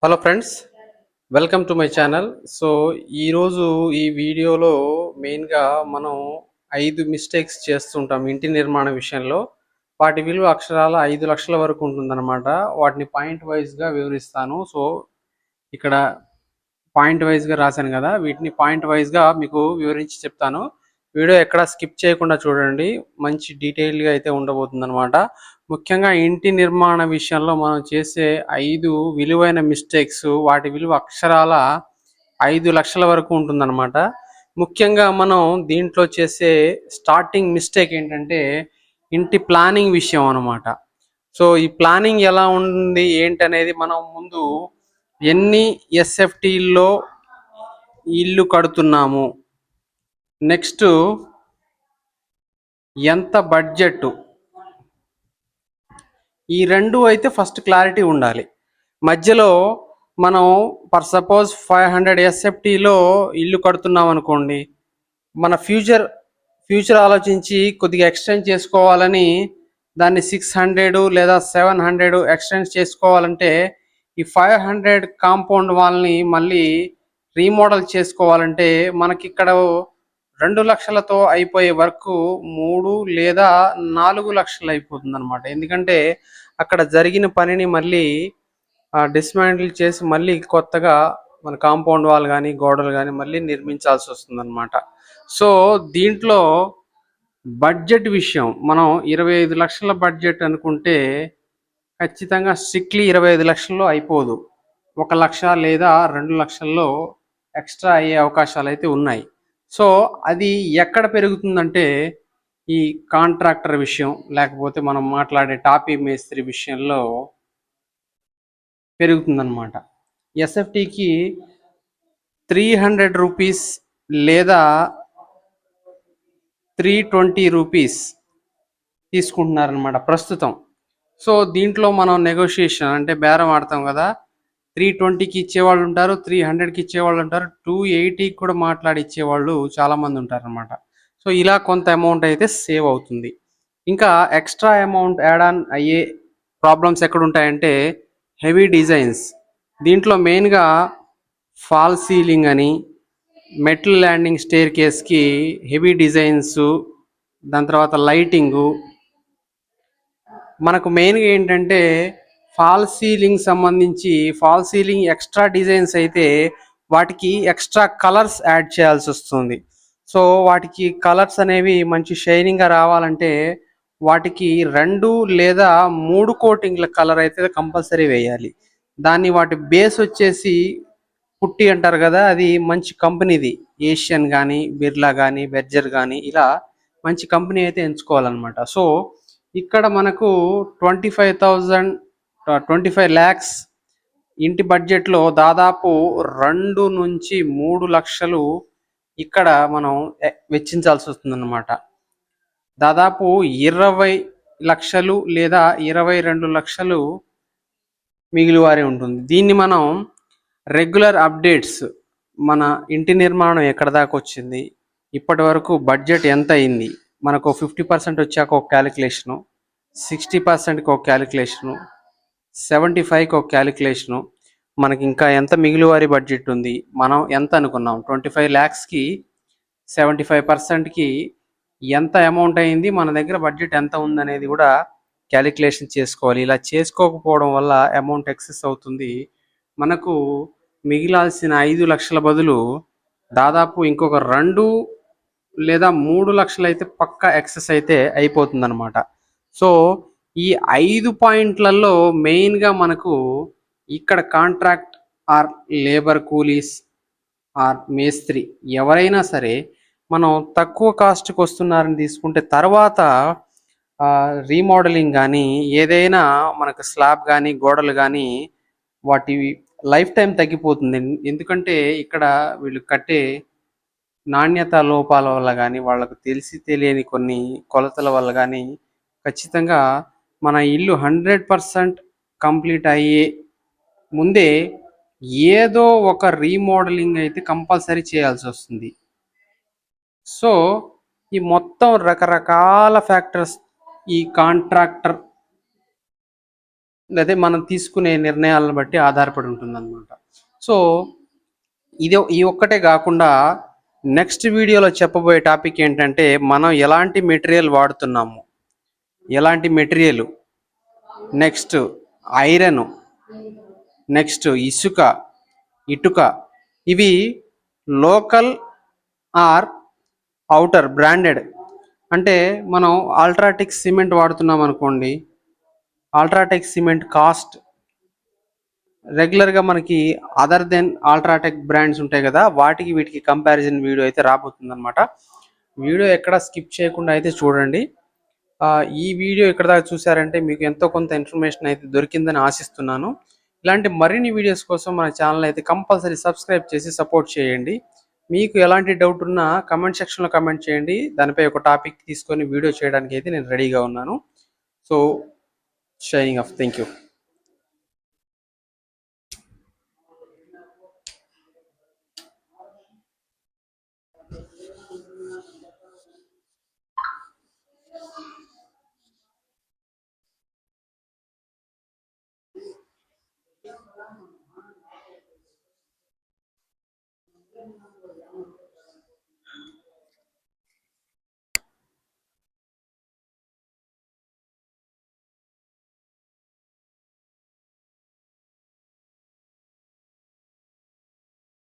Hello friends, welcome to my channel. So ఈరోజు ఈ వీడియోలో మెయిన్గా మనం 5 మిస్టేక్స్ చేస్తుంటాం ఇంటి నిర్మాణ విషయంలో. వాటి విలువ అక్షరాల 5 లక్షల వరకు ఉంటుందన్నమాట. వాటిని పాయింట్ వైజ్గా వివరిస్తాను. సో ఇక్కడ పాయింట్ వైజ్గా రాశాను కదా, వీటిని పాయింట్ వైజ్గా మీకు వివరించి చెప్తాను. వీడియో ఎక్కడ స్కిప్ చేయకుండా చూడండి, మంచి డీటెయిల్గా అయితే ఉండబోతుంది అనమాట. ముఖ్యంగా ఇంటి నిర్మాణ విషయంలో మనం చేసే 5 విలువైన మిస్టేక్స్, వాటి విలువ అక్షరాల 5 లక్షల వరకు ఉంటుందన్నమాట. ముఖ్యంగా మనం దీంట్లో చేసే స్టార్టింగ్ మిస్టేక్ ఏంటంటే ఇంటి ప్లానింగ్ విషయం అనమాట. సో ఈ ప్లానింగ్ ఎలా ఉంది ఏంటనేది మనం ముందు ఎన్ని ఎస్ఎఫ్టీల్లో ఇల్లు కడుతున్నాము, నెక్స్ట్ ఎంత బడ్జెట్, ఈ రెండు అయితే ఫస్ట్ క్లారిటీ ఉండాలి. మధ్యలో మనం ఫర్ సపోజ్ 500 ఎస్ఎఫ్టీలో ఇల్లు కడుతున్నాం అనుకోండి, మన ఫ్యూచర్ ఆలోచించి కొద్దిగా ఎక్స్టెండ్ చేసుకోవాలని దాన్ని 600 లేదా 700 ఎక్స్టెండ్ చేసుకోవాలంటే ఈ 500 కాంపౌండ్ వాళ్ళని మళ్ళీ రీమోడల్ చేసుకోవాలంటే మనకి ఇక్కడ 2 లక్షలతో అయిపోయే వర్క్ 3 లేదా 4 లక్షలు అయిపోతుంది అనమాట. ఎందుకంటే అక్కడ జరిగిన పనిని మళ్ళీ డిస్మాంటిల్ చేసి మళ్ళీ కొత్తగా మన కాంపౌండ్ వాల్ కానీ గోడలు కానీ మళ్ళీ నిర్మించాల్సి వస్తుంది అనమాట. సో దీంట్లో బడ్జెట్ విషయం మనం 25 లక్షల బడ్జెట్ అనుకుంటే ఖచ్చితంగా స్ట్రిక్ట్లీ 25 లక్షల్లో అయిపోదు. 1 లక్ష లేదా 2 లక్షల్లో ఎక్స్ట్రా అయ్యే అవకాశాలు అయితే ఉన్నాయి. సో అది ఎక్కడ పెరుగుతుందంటే ఈ కాంట్రాక్టర్ విషయం, లేకపోతే మనం మాట్లాడే టాపీ మేస్త్రి విషయంలో పెరుగుతుందన్నమాట. ఎస్ఎఫ్టీకి 300 రూపీస్ లేదా 320 రూపీస్ తీసుకుంటున్నారనమాట ప్రస్తుతం. సో దీంట్లో మనం నెగోషియేషన్ అంటే బేరం ఆడతాం కదా, 320కి ఇచ్చేవాళ్ళు ఉంటారు, 300కి ఇచ్చేవాళ్ళు ఉంటారు, 280కి కూడా మాట్లాడి ఇచ్చేవాళ్ళు చాలామంది ఉంటారనమాట. సో ఇలా కొంత అమౌంట్ అయితే సేవ్ అవుతుంది. ఇంకా ఎక్స్ట్రా అమౌంట్ యాడ్ ఆన్ అయ్యే ప్రాబ్లమ్స్ ఎక్కడ ఉంటాయంటే హెవీ డిజైన్స్. దీంట్లో మెయిన్గా ఫాల్ సీలింగ్ అని, మెటల్ ల్యాండింగ్ స్టేర్ కేస్కి హెవీ డిజైన్స్, దాని తర్వాత లైటింగు. మనకు మెయిన్గా ఏంటంటే ఫాల్ సీలింగ్ సంబంధించి ఫాల్ సీలింగ్ ఎక్స్ట్రా డిజైన్స్ అయితే వాటికి ఎక్స్ట్రా కలర్స్ యాడ్ చేయాల్సి వస్తుంది. సో వాటికి కలర్స్ అనేవి మంచి షైనింగ్గా రావాలంటే వాటికి 2 లేదా 3 కోటింగ్ల కలర్ అయితే కంపల్సరీ వేయాలి. దాన్ని వాటి బేస్ వచ్చేసి పుట్టి అంటారు కదా, అది మంచి కంపెనీది, ఏషియన్ కానీ బిర్లా కానీ బెర్జర్ కానీ ఇలా మంచి కంపెనీ అయితే ఎంచుకోవాలన్నమాట. సో ఇక్కడ మనకు 25 lakhs ఇంటి బడ్జెట్లో దాదాపు 2 నుంచి 3 లక్షలు ఇక్కడ మనం వెచ్చించాల్సి వస్తుందన్నమాట. దాదాపు 20 లక్షలు లేదా 22 లక్షలు మిగిలివారి ఉంటుంది. దీన్ని మనం రెగ్యులర్ అప్డేట్స్, మన ఇంటి నిర్మాణం ఎక్కడ దాకా వచ్చింది, ఇప్పటి వరకు బడ్జెట్ ఎంత అయింది, మనకు 50% వచ్చాక ఒక క్యాలిక్యులేషను, 60%కి ఒక క్యాలిక్యులేషను, 75కి ఒక క్యాలిక్యులేషను, మనకి ఇంకా ఎంత మిగిలివారి బడ్జెట్ ఉంది, మనం ఎంత అనుకున్నాం 25 lakhsకి 75%కి ఎంత అమౌంట్ అయింది, మన దగ్గర బడ్జెట్ ఎంత ఉందనేది కూడా క్యాలిక్యులేషన్ చేసుకోవాలి. ఇలా చేసుకోకపోవడం వల్ల అమౌంట్ ఎక్సెస్ అవుతుంది. మనకు మిగిలాల్సిన 5 లక్షల బదులు దాదాపు ఇంకొక 2 లేదా 3 లక్షలు అయితే పక్కా ఎక్సెస్ అయితే అయిపోతుందన్నమాట. సో ఈ 5 పాయింట్లలో మెయిన్గా మనకు ఇక్కడ contract or labour coolies or మేస్త్రి ఎవరైనా సరే మనం తక్కువ కాస్ట్కి వస్తున్నారని తీసుకుంటే తర్వాత రీమోడలింగ్ కానీ ఏదైనా మనకు స్లాబ్ కానీ గోడలు కానీ వాటి లైఫ్ టైం తగ్గిపోతుంది. ఎందుకంటే ఇక్కడ వీళ్ళు కట్టే నాణ్యత లోపాల వల్ల కానీ వాళ్ళకు తెలిసి తెలియని కొన్ని కొలతల వల్ల కానీ ఖచ్చితంగా మన ఇల్లు 100% కంప్లీట్ అయ్యే ముందే ఏదో ఒక రీమోడలింగ్ అయితే కంపల్సరీ చేయాల్సి వస్తుంది. సో ఈ మొత్తం రకరకాల ఫ్యాక్టర్స్ ఈ కాంట్రాక్టర్ అదే మనం తీసుకునే నిర్ణయాలను బట్టి ఆధారపడి ఉంటుందన్నమాట. సో ఈ ఒక్కటే కాకుండా నెక్స్ట్ వీడియోలో చెప్పబోయే టాపిక్ ఏంటంటే మనం ఎలాంటి మెటీరియల్ వాడుతున్నాము, ఎలాంటి మెటీరియల్, నెక్స్ట్ ఐరన్, నెక్స్ట్ ఇసుక, ఇటుక, ఇవి లోకల్ ఆర్ అవుటర్ బ్రాండెడ్. అంటే మనం అల్ట్రాటెక్ సిమెంట్ వాడుతున్నాం అనుకోండి, అల్ట్రాటెక్ సిమెంట్ కాస్ట్ రెగ్యులర్గా మనకి అదర్ దెన్ అల్ట్రాటెక్ బ్రాండ్స్ ఉంటాయి కదా, వాటికి వీటికి కంపారిజన్ వీడియో అయితే రాబోతుంది అనమాట. వీడియో ఎక్కడ స్కిప్ చేయకుండా అయితే చూడండి. ఈ వీడియో ఇక్కడ దాకా చూసారంటే మీకు ఎంతో కొంత ఇన్ఫర్మేషన్ అయితే దొరికిందని ఆశిస్తున్నాను. ఇలాంటి మరిన్ని వీడియోస్ కోసం మన ఛానల్ అయితే కంపల్సరీ సబ్స్క్రైబ్ చేసి సపోర్ట్ చేయండి. మీకు ఎలాంటి డౌట్ ఉన్నా కమెంట్ సెక్షన్లో కమెంట్ చేయండి. దానిపై ఒక టాపిక్ తీసుకొని వీడియో చేయడానికి అయితే నేను రెడీగా ఉన్నాను. So shining of. Thank you.